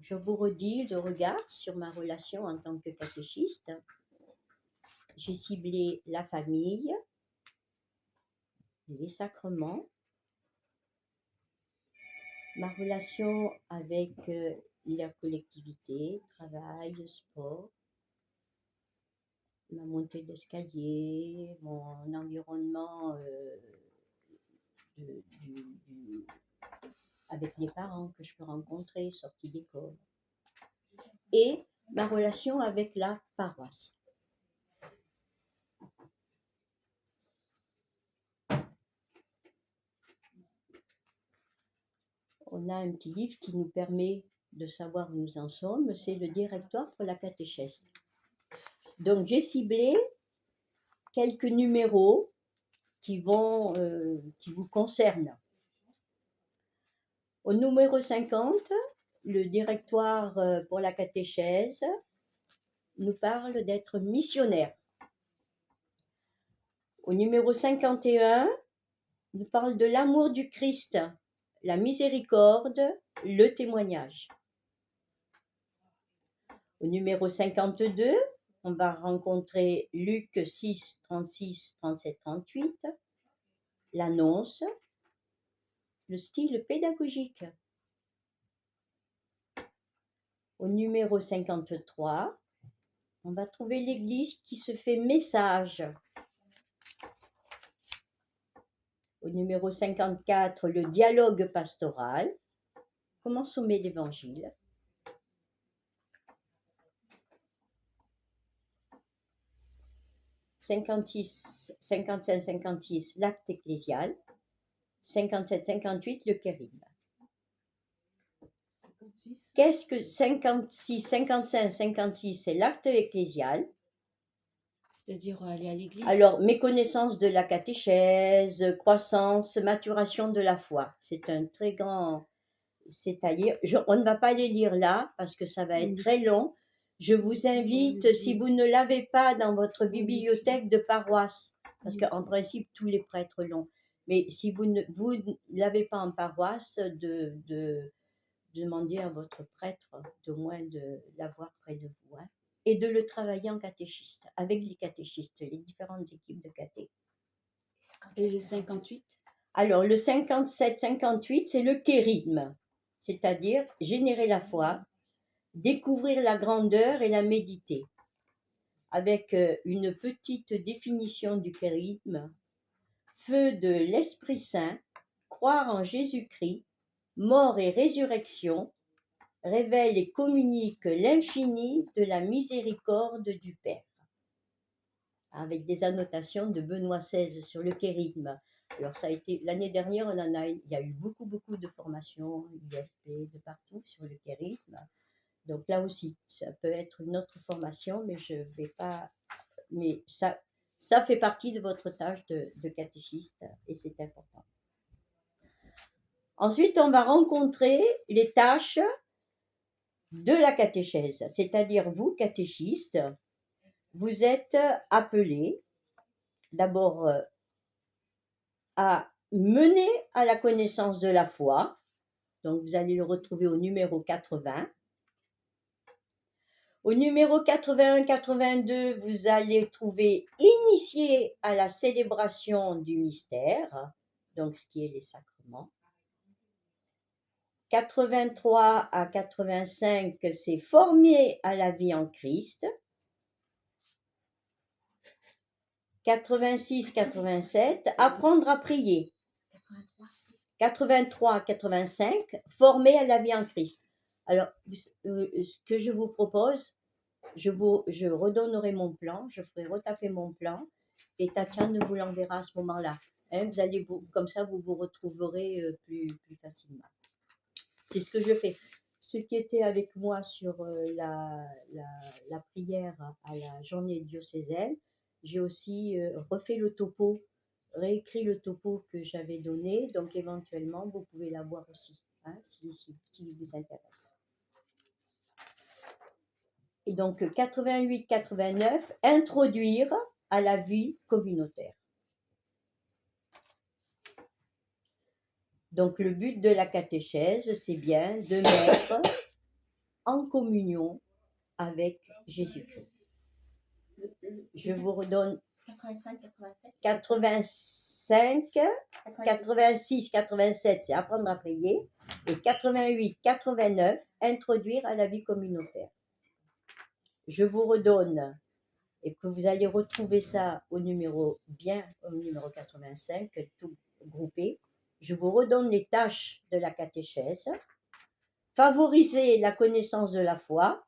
je vous redis le regard sur ma relation en tant que catéchiste. J'ai ciblé la famille, les sacrements, ma relation avec la collectivité, travail, sport, ma montée d'escalier, mon environnement avec les parents que je peux rencontrer, sortie d'école, et ma relation avec la paroisse. On a un petit livre qui nous permet de savoir où nous en sommes, c'est le directoire pour la catéchèse. Donc j'ai ciblé quelques numéros qui vous concernent. Au numéro 50, le directoire pour la catéchèse nous parle d'être missionnaire. Au numéro 51, nous parle de l'amour du Christ, la miséricorde, le témoignage. Au numéro 52, on va rencontrer Luc 6, 36, 37, 38, l'annonce, le style pédagogique. Au numéro 53, on va trouver l'Église qui se fait message. Au numéro 54, le dialogue pastoral, comment sommer l'Évangile. « 55-56, l'acte ecclésial. 57-58, le kérigme. Qu'est-ce que 55-56, c'est l'acte ecclésial. C'est-à-dire aller à l'église. Alors, méconnaissance de la catéchèse, croissance, maturation de la foi. C'est un très grand, c'est à lire. On ne va pas les lire là parce que ça va être très long. Je vous invite, si vous ne l'avez pas dans votre bibliothèque de paroisse, parce qu'en principe, tous les prêtres l'ont, mais si vous ne l'avez pas en paroisse, de demander à votre prêtre de moins de l'avoir près de vous, hein, et de le travailler en catéchiste, avec les catéchistes, les différentes équipes de caté. Et le 58? Alors, le 57-58, c'est le kérigme, c'est-à-dire générer la foi, découvrir la grandeur et la méditer. Avec une petite définition du kérigme, feu de l'Esprit Saint, croire en Jésus-Christ, mort et résurrection, révèle et communique l'infini de la miséricorde du Père. Avec des annotations de Benoît XVI sur le kérigme. Alors ça a été l'année dernière, il y a eu beaucoup de formations, IFP, de partout sur le kérigme. Donc là aussi, ça peut être une autre formation, mais je vais pas. Mais ça fait partie de votre tâche de catéchiste et c'est important. Ensuite, on va rencontrer les tâches de la catéchèse, c'est-à-dire vous, catéchistes, vous êtes appelés d'abord à mener à la connaissance de la foi, donc vous allez le retrouver au numéro 80. Au numéro 81-82, vous allez trouver initié à la célébration du mystère, donc ce qui est les sacrements. 83 à 85, c'est formé à la vie en Christ. 86-87, apprendre à prier. 83-85, formé à la vie en Christ. Alors, ce que je vous propose, je redonnerai mon plan, je ferai retaper mon plan et Tatiane vous l'enverra à ce moment-là. Hein, comme ça, vous vous retrouverez plus facilement. C'est ce que je fais. Ceux qui étaient avec moi sur la prière à la journée diocésaine, j'ai aussi refait le topo, réécrit le topo que j'avais donné, donc éventuellement vous pouvez l'avoir aussi, hein, si vous intéresse. Et donc 88-89, introduire à la vie communautaire. Donc le but de la catéchèse, c'est bien de mettre en communion avec Jésus-Christ. Je vous redonne 85, 87. 85, 86, 87, c'est apprendre à prier. Et 88, 89, introduire à la vie communautaire. Je vous redonne, et que vous allez retrouver ça au numéro 85, tout groupé. Je vous redonne les tâches de la catéchèse. Favoriser la connaissance de la foi,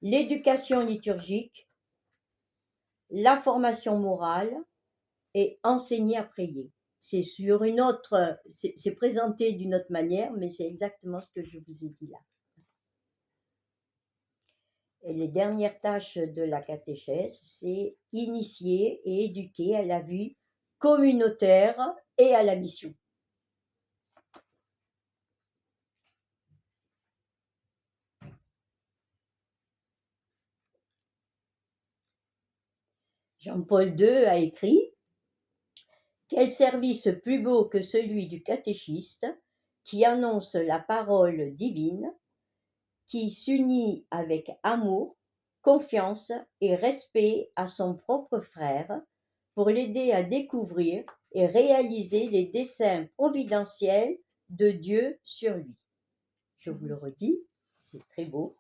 l'éducation liturgique, la formation morale et enseigner à prier. C'est sur une autre, c'est présenté d'une autre manière, mais c'est exactement ce que je vous ai dit là. Et les dernières tâches de la catéchèse, c'est initier et éduquer à la vie communautaire et à la mission. Jean-Paul II a écrit « Quel service plus beau que celui du catéchiste qui annonce la parole divine, qui s'unit avec amour, confiance et respect à son propre frère pour l'aider à découvrir et réaliser les desseins providentiels de Dieu sur lui. » Je vous le redis, c'est très beau.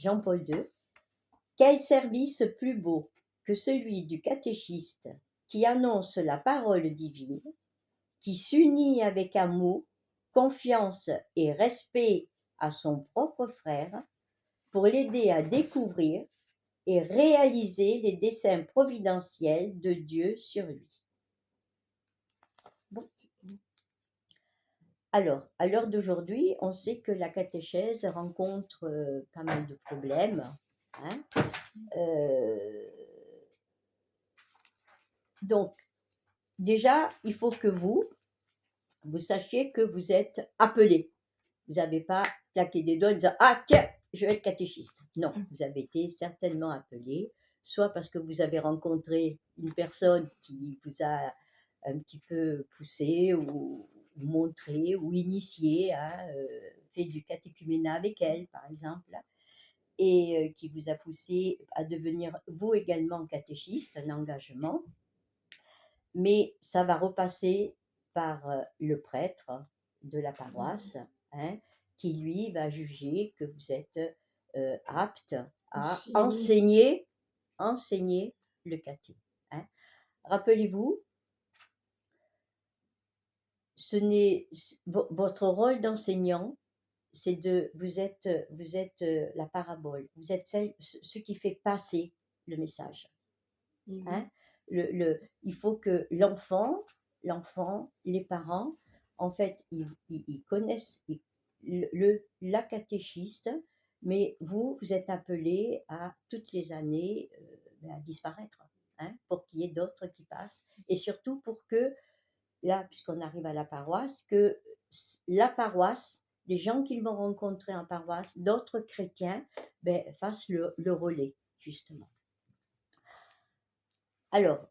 Jean-Paul II. Quel service plus beau que celui du catéchiste qui annonce la parole divine, qui s'unit avec amour, confiance et respect à son propre frère pour l'aider à découvrir et réaliser les desseins providentiels de Dieu sur lui. Bon. Alors, à l'heure d'aujourd'hui, on sait que la catéchèse rencontre pas mal de problèmes. Hein. Donc, déjà, il faut que vous sachiez que vous êtes appelé. Vous n'avez pas claqué des doigts en disant « Ah, tiens, je vais être catéchiste ». Non, vous avez été certainement appelé, soit parce que vous avez rencontré une personne qui vous a un petit peu poussé ou montré ou initié, fait du catéchuménat avec elle, par exemple, et qui vous a poussé à devenir vous également catéchiste, un engagement. Mais ça va repasser par le prêtre de la paroisse, hein, qui lui va juger que vous êtes apte à enseigner le caté. Hein. Rappelez-vous, votre rôle d'enseignant, c'est vous êtes la parabole, vous êtes ce qui fait passer le message. Hein. Il faut que l'enfant, les parents, en fait, ils connaissent la catéchiste, mais vous êtes appelés à toutes les années à disparaître, hein, pour qu'il y ait d'autres qui passent, et surtout pour que, là, puisqu'on arrive à la paroisse, que la paroisse, les gens qu'ils vont rencontrer en paroisse, d'autres chrétiens, fassent le relais, justement. Alors,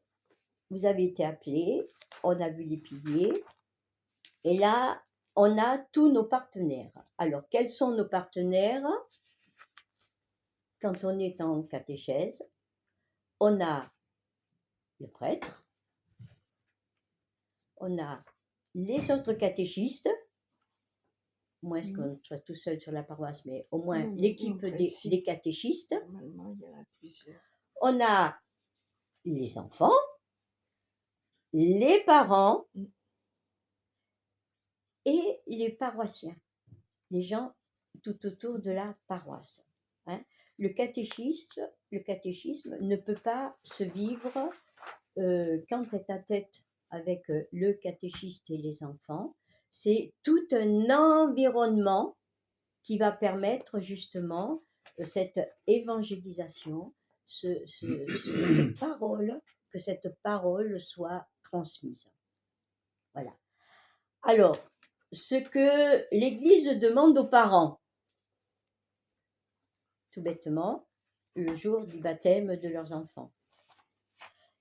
vous avez été appelés, on a vu les piliers, et là, on a tous nos partenaires. Alors, quels sont nos partenaires? Quand on est en catéchèse, on a le prêtre, on a les autres catéchistes, moins qu'on soit tout seul sur la paroisse, mais au moins l'équipe des catéchistes. Normalement, il y en a plusieurs. On a les enfants, les parents et les paroissiens, les gens tout autour de la paroisse. Hein. Le catéchisme ne peut pas se vivre qu'en tête-à-tête avec le catéchiste et les enfants. C'est tout un environnement qui va permettre justement cette évangélisation, cette parole, que cette parole soit transmise. Voilà. Alors, ce que l'Église demande aux parents, tout bêtement, le jour du baptême de leurs enfants.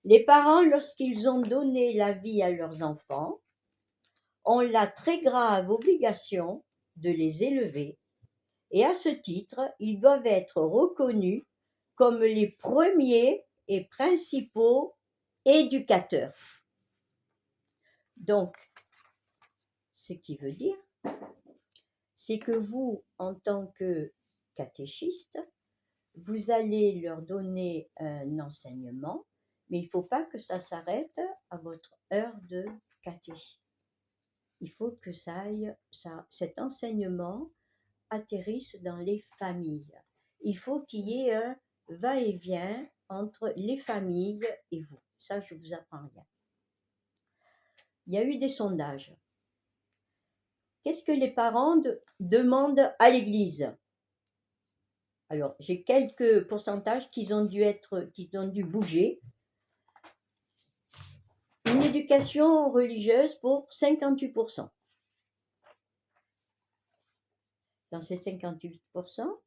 Les parents, lorsqu'ils ont donné la vie à leurs enfants, ont la très grave obligation de les élever Et à ce titre, ils doivent être reconnus comme les premiers et principaux éducateurs. Donc, ce qui veut dire, c'est que vous, en tant que catéchiste, vous allez leur donner un enseignement, mais il ne faut pas que ça s'arrête à votre heure de caté. Il faut que cet enseignement atterrisse dans les familles. Il faut qu'il y ait un va-et-vient entre les familles et vous. Ça, je ne vous apprends rien. Il y a eu des sondages. Qu'est-ce que les parents demandent à l'église? Alors, j'ai quelques pourcentages qui ont dû bouger. Une éducation religieuse pour 58%. Dans ces 58%,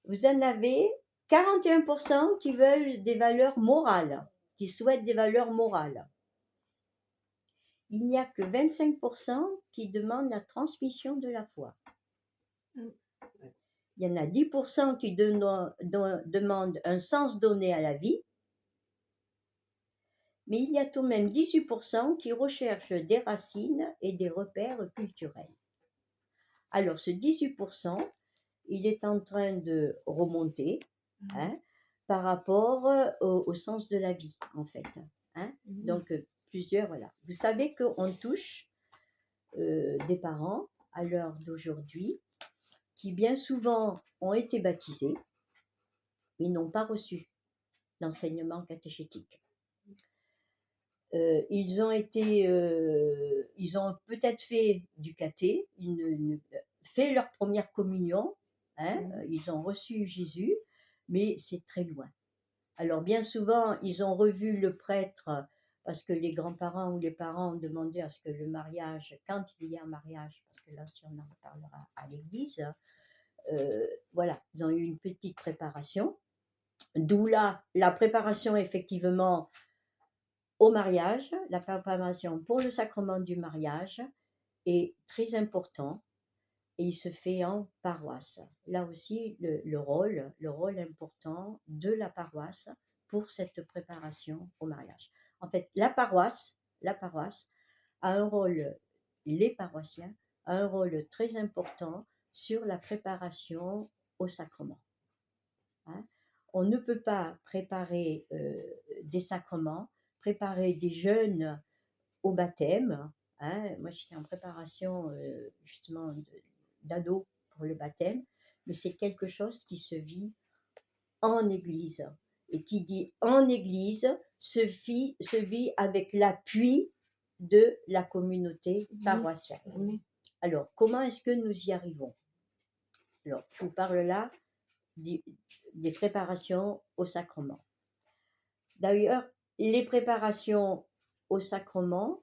vous en avez 41% qui veulent des valeurs morales, qui souhaitent des valeurs morales. Il n'y a que 25% qui demandent la transmission de la foi. Il y en a 10% qui demandent un sens donné à la vie. Mais il y a tout de même 18% qui recherchent des racines et des repères culturels. Alors, ce 18%, il est en train de remonter par rapport au sens de la vie, en fait. Donc, plusieurs, voilà. Vous savez qu'on touche des parents à l'heure d'aujourd'hui qui bien souvent ont été baptisés, mais n'ont pas reçu d'enseignement catéchétique. Ils ont peut-être fait du caté, fait leur première communion, ils ont reçu Jésus, mais c'est très loin. Alors bien souvent, ils ont revu le prêtre parce que les grands-parents ou les parents ont demandé à ce que le mariage, quand il y a un mariage, parce que là, si on en reparlera à l'église, voilà, ils ont eu une petite préparation, d'où là, la préparation effectivement au mariage, la préparation pour le sacrement du mariage est très important et il se fait en paroisse. Là aussi, le rôle important de la paroisse pour cette préparation au mariage. En fait, la paroisse a un rôle, les paroissiens a un rôle très important sur la préparation au sacrement. On ne peut pas préparer des sacrements, préparer des jeunes au baptême. Moi, j'étais en préparation justement d'ado pour le baptême, mais c'est quelque chose qui se vit en Église. Et qui dit en Église se vit avec l'appui de la communauté paroissiale. Alors, comment est-ce que nous y arrivons? Alors, je vous parle là des préparations au sacrement. D'ailleurs, les préparations au sacrement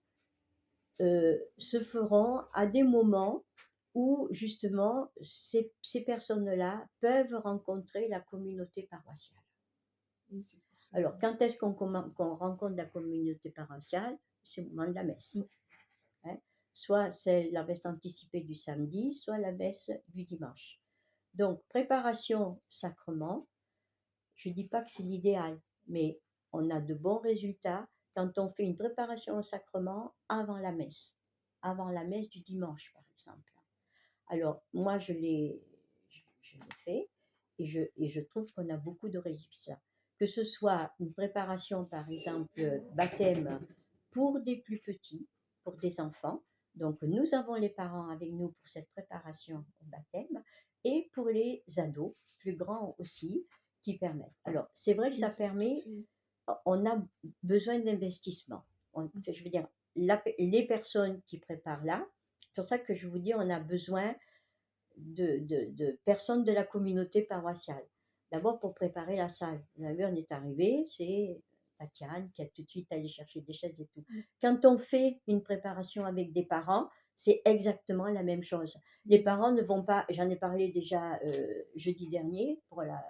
se feront à des moments où justement ces personnes-là peuvent rencontrer la communauté paroissiale. Alors, quand est-ce qu'on rencontre la communauté paroissiale? C'est au moment de la messe. Soit c'est la messe anticipée du samedi, soit la messe du dimanche. Donc, préparation sacrement, je ne dis pas que c'est l'idéal, mais on a de bons résultats quand on fait une préparation au sacrement avant la messe du dimanche, par exemple. Alors, moi, je l'ai fait et je trouve qu'on a beaucoup de résultats. Que ce soit une préparation, par exemple, baptême pour des plus petits, pour des enfants. Donc, nous avons les parents avec nous pour cette préparation au baptême et pour les ados, plus grands aussi, qui permettent. Alors, c'est vrai que ça permet, on a besoin d'investissement. Je veux dire, les personnes qui préparent là, c'est pour ça que je vous dis, on a besoin de personnes de la communauté paroissiale. D'abord pour préparer la salle. Vous avez vu, on est arrivé, c'est Tatiane qui a tout de suite allé chercher des chaises et tout. Quand on fait une préparation avec des parents, c'est exactement la même chose. Les parents ne vont pas, j'en ai parlé déjà jeudi dernier pour la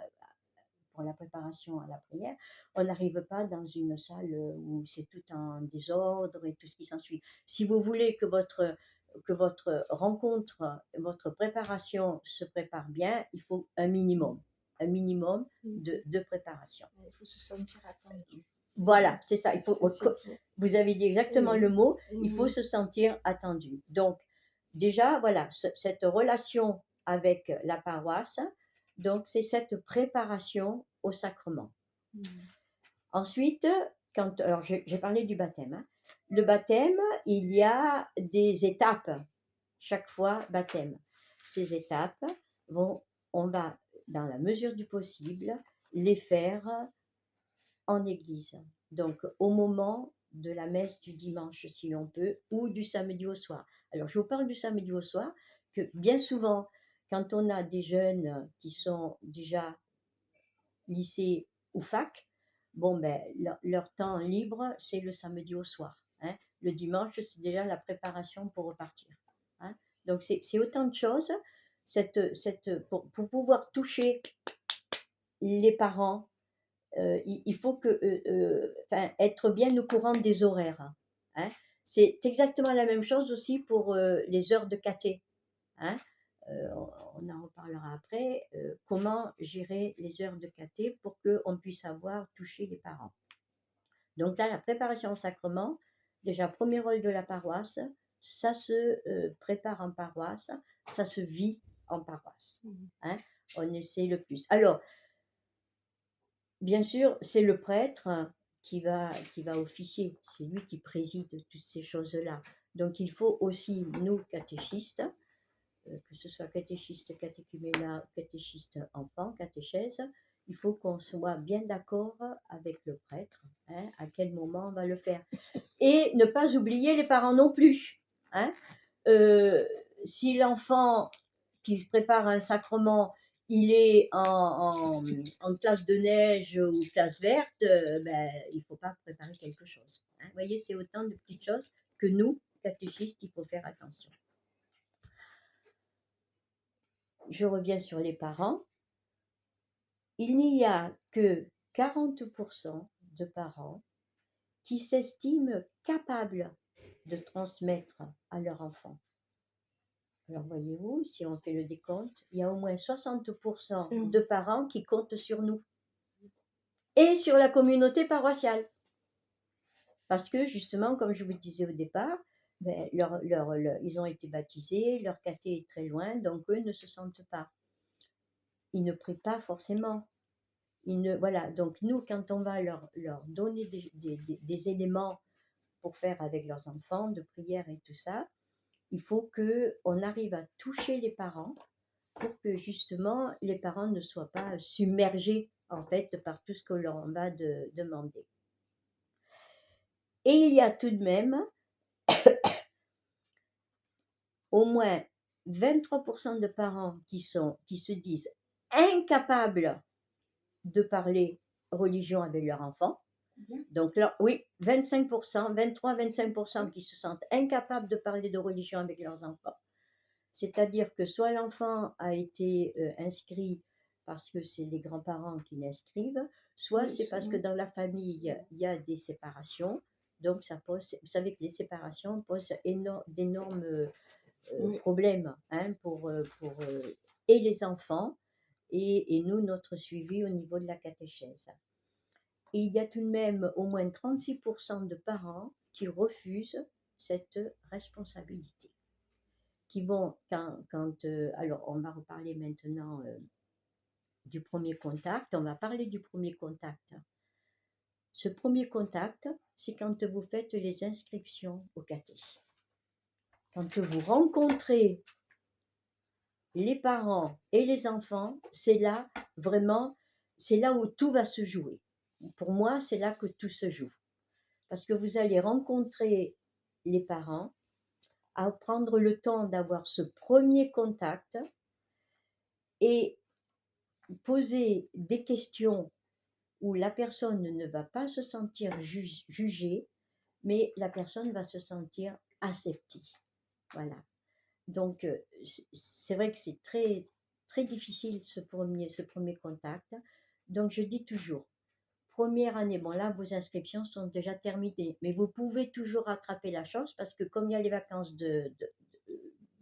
préparation à la prière, on n'arrive pas dans une salle où c'est tout en désordre et tout ce qui s'ensuit. Si vous voulez que votre que votre rencontre, votre préparation se prépare bien, il faut un minimum de préparation. Il faut se sentir attendu. Voilà, c'est ça. Il faut, C'est bien. vous avez dit exactement Oui, le mot, oui, il faut oui. se sentir attendu. Donc, déjà, voilà, cette relation avec la paroisse, donc c'est cette préparation au sacrement. Ensuite, alors j'ai parlé du baptême, hein. Le baptême, il y a des étapes. Chaque fois, baptême. Ces étapes, on va, dans la mesure du possible, les faire en église. Donc, au moment de la messe du dimanche, si l'on peut, ou du samedi au soir. Alors, je vous parle du samedi au soir, que bien souvent, quand on a des jeunes qui sont déjà lycée ou fac, bon, ben, leur temps libre, c'est le samedi au soir, hein. Le dimanche, c'est déjà la préparation pour repartir, hein. Donc, c'est autant de choses pour pouvoir toucher les parents. Il faut être bien au courant des horaires, hein. C'est exactement la même chose aussi pour les heures de caté, hein. On en reparlera après, comment gérer les heures de caté pour qu'on puisse toucher les parents. Donc là, la préparation au sacrement, déjà, premier rôle de la paroisse, ça se prépare en paroisse, ça se vit en paroisse, hein. On essaie le plus. Alors, bien sûr, c'est le prêtre qui va officier, c'est lui qui préside toutes ces choses-là. Donc, il faut aussi, nous, catéchistes, que ce soit catéchiste, catéchuménat, catéchiste enfant, catéchèse, il faut qu'on soit bien d'accord avec le prêtre, hein, à quel moment on va le faire. Et ne pas oublier les parents non plus, hein. Si l'enfant qui se prépare à un sacrement, il est en classe de neige ou classe verte, ben, il ne faut pas préparer quelque chose, hein. Vous voyez, c'est autant de petites choses que nous, catéchistes, il faut faire attention. Je reviens sur les parents. Il n'y a que 40% de parents qui s'estiment capables de transmettre à leur enfant. Alors voyez-vous, si on fait le décompte, il y a au moins 60% de parents qui comptent sur nous et sur la communauté paroissiale. Parce que justement, comme je vous le disais au départ, ben, ils ont été baptisés, leur caté est très loin, donc eux ne se sentent pas. Ils ne prient pas forcément. Voilà, donc nous, quand on va leur donner des éléments pour faire avec leurs enfants, de prière et tout ça, il faut qu'on arrive à toucher les parents pour que justement les parents ne soient pas submergés en fait par tout ce que l'on va demander. Et il y a tout de même au moins 23% de parents qui se disent incapables de parler religion avec leur enfant. Donc là, oui, 25%, 23-25% qui se sentent incapables de parler de religion avec leurs enfants. C'est-à-dire que soit l'enfant a été inscrit parce que c'est les grands-parents qui l'inscrivent, soit Oui, c'est parce que dans la famille, il y a des séparations. Donc ça pose, vous savez que les séparations posent d'énormes problèmes, hein, pour et les enfants et nous, notre suivi au niveau de la catéchèse. Et il y a tout de même au moins 36% de parents qui refusent cette responsabilité. Qui vont, alors on va reparler maintenant du premier contact, on va parler du premier contact. Ce premier contact, c'est quand vous faites les inscriptions au caté. Quand vous rencontrez les parents et les enfants, c'est là vraiment, c'est là où tout va se jouer. Pour moi, c'est là que tout se joue. Parce que vous allez rencontrer les parents, à prendre le temps d'avoir ce premier contact et poser des questions où la personne ne va pas se sentir jugée, mais la personne va se sentir acceptée. Voilà. Donc, c'est vrai que c'est très, très difficile ce premier contact. Donc, je dis toujours, première année, bon là, vos inscriptions sont déjà terminées, mais vous pouvez toujours rattraper la chose parce que comme il y a les vacances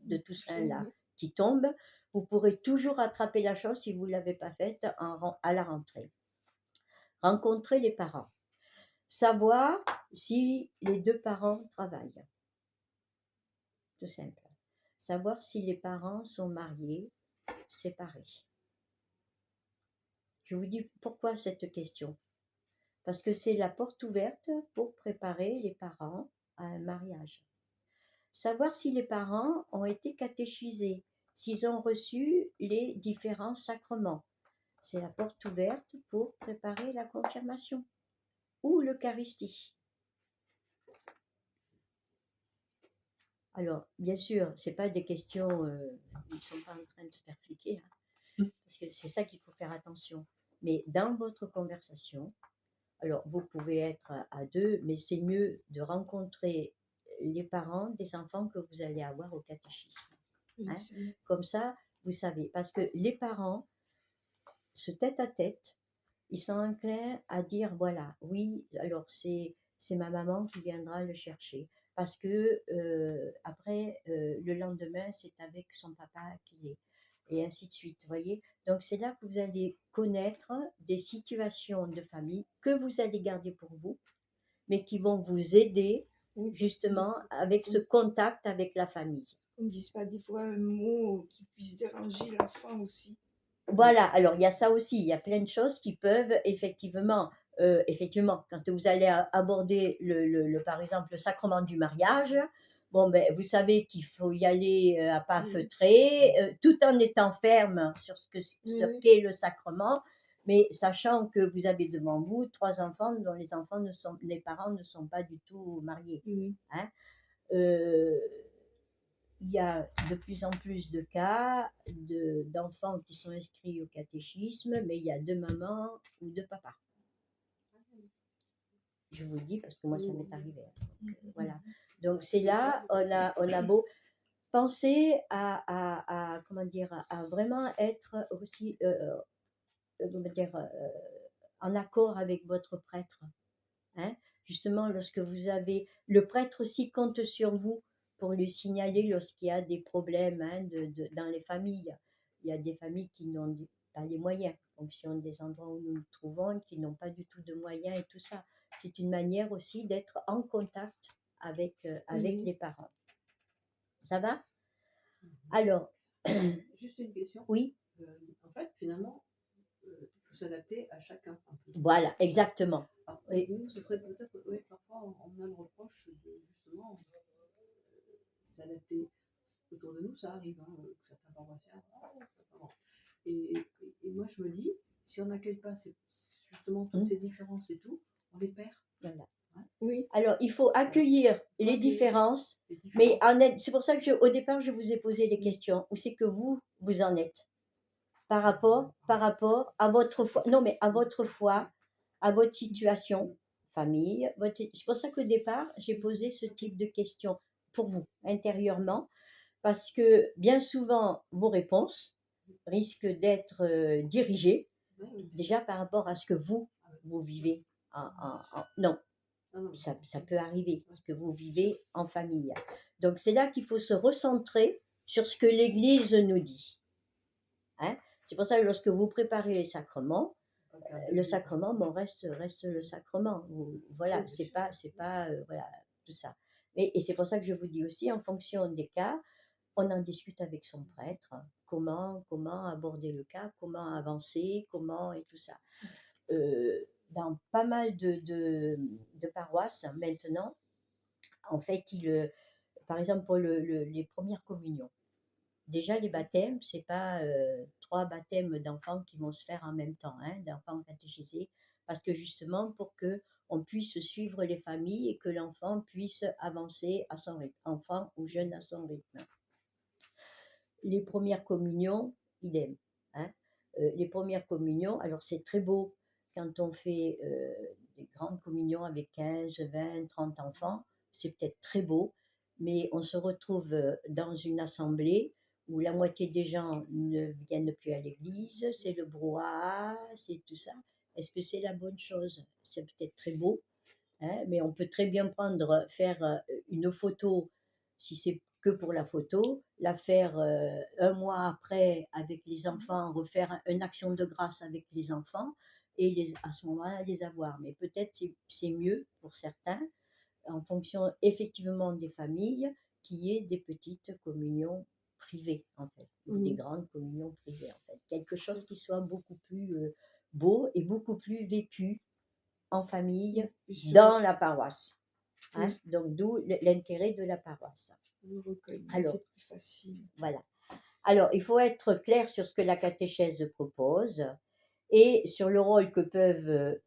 de Toussaint-là qui tombe, vous pourrez toujours rattraper la chose si vous ne l'avez pas faite à la rentrée. Rencontrer les parents. Savoir si les deux parents travaillent. Tout simple. Savoir si les parents sont mariés, séparés. Je vous dis pourquoi cette question. Parce que c'est la porte ouverte pour préparer les parents à un mariage. Savoir si les parents ont été catéchisés, s'ils ont reçu les différents sacrements. C'est la porte ouverte pour préparer la confirmation ou l'Eucharistie. Alors, bien sûr, ce n'est pas des questions, ils ne sont pas en train de se faire fliquer, parce que c'est ça qu'il faut faire attention. Mais dans votre conversation, alors vous pouvez être à deux, mais c'est mieux de rencontrer les parents des enfants que vous allez avoir au catéchisme. Oui, Hein. c'est vrai. Comme ça, vous savez, parce que les parents, ce tête-à-tête, ils sont enclins à dire, voilà, oui, alors c'est ma maman qui viendra le chercher. Parce que après, le lendemain, c'est avec son papa qu'il est. Et ainsi de suite, voyez. Donc c'est là que vous allez connaître des situations de famille que vous allez garder pour vous, mais qui vont vous aider Oui, justement avec ce contact avec la famille. on ne dise pas des fois un mot qui puisse déranger l'enfant aussi. Voilà, alors il y a ça aussi, il y a plein de choses qui peuvent effectivement, quand vous allez aborder par exemple, le sacrement du mariage, bon ben, vous savez qu'il faut y aller à pas Oui. feutrer, tout en étant ferme sur ce Oui. qu'est le sacrement, mais sachant que vous avez devant vous 3 enfants dont les parents ne sont pas du tout mariés. Oui. Hein. Il y a de plus en plus de cas d'enfants qui sont inscrits au catéchisme, mais il y a 2 mamans ou 2 papas. Je vous le dis parce que moi, ça m'est arrivé. Donc, voilà. Donc, c'est là, on a beau penser comment dire, à vraiment être aussi, comment dire, en accord avec votre prêtre. Hein. Justement, lorsque vous avez le prêtre aussi compte sur vous pour lui signaler lorsqu'il y a des problèmes dans les familles. Il y a des familles qui n'ont pas les moyens, en fonction des endroits où nous nous trouvons, qui n'ont pas du tout de moyens et tout ça. C'est une manière aussi d'être en contact avec Oui. les parents. Ça va? Alors, Juste une question. oui, En fait, finalement, il faut s'adapter à chacun. Un peu. voilà, exactement. Alors, Oui. nous, ce serait peut-être, oui, parfois, on a le reproche de justement s'adapter. Autour de nous, ça arrive, hein, que certains paroissiens, et moi, je me dis, si on n'accueille pas justement toutes ces différences et tout, on les perd. Voilà. Oui. Alors, il faut accueillir les différences, mais c'est pour ça que au départ, je vous ai posé les questions. Où c'est que vous en êtes par rapport à votre foi? Non, mais à votre foi, à votre situation, famille. C'est pour ça qu'au départ, j'ai posé ce type de questions pour vous, intérieurement, parce que bien souvent, vos réponses risquent d'être dirigées déjà par rapport à ce que vous vivez. Non, ça peut arriver, parce que vous vivez en famille. Donc c'est là qu'il faut se recentrer sur ce que l'Église nous dit. Hein. C'est pour ça que lorsque vous préparez les sacrements, le sacrement reste le sacrement. Voilà, c'est pas voilà, tout ça. Et c'est pour ça que je vous dis aussi, en fonction des cas, on en discute avec son prêtre, comment aborder le cas, comment avancer, comment et tout ça. Dans pas mal de paroisses maintenant, en fait, par exemple pour les premières communions, déjà les baptêmes, c'est pas 3 baptêmes d'enfants qui vont se faire en même temps, hein, d'enfants catéchisés, parce que justement pour que on puisse suivre les familles et que l'enfant puisse avancer à son rythme, enfant ou jeune à son rythme. Les premières communions, idem. Hein. Les premières communions, alors c'est très beau quand on fait des grandes communions avec 15, 20, 30 enfants, c'est peut-être très beau, mais on se retrouve dans une assemblée où la moitié des gens ne viennent plus à l'église, c'est le brouhaha, c'est tout ça. Est-ce que c'est la bonne chose? C'est peut-être très beau, hein, mais on peut très bien faire une photo, si c'est que pour la photo, la faire un mois après avec les enfants, refaire une action de grâce avec les enfants et à ce moment-là les avoir. Mais peut-être c'est mieux pour certains, en fonction effectivement des familles, qu'il y ait des petites communions privées, en fait, ou des grandes communions privées, en fait. Quelque chose qui soit beaucoup plus beau et beaucoup plus vécu en famille dans la paroisse. Hein. Donc, d'où l'intérêt de la paroisse. Le recueillement, Alors, c'est plus facile. voilà. Alors, il faut être clair sur ce que la catéchèse propose et sur le rôle que peuvent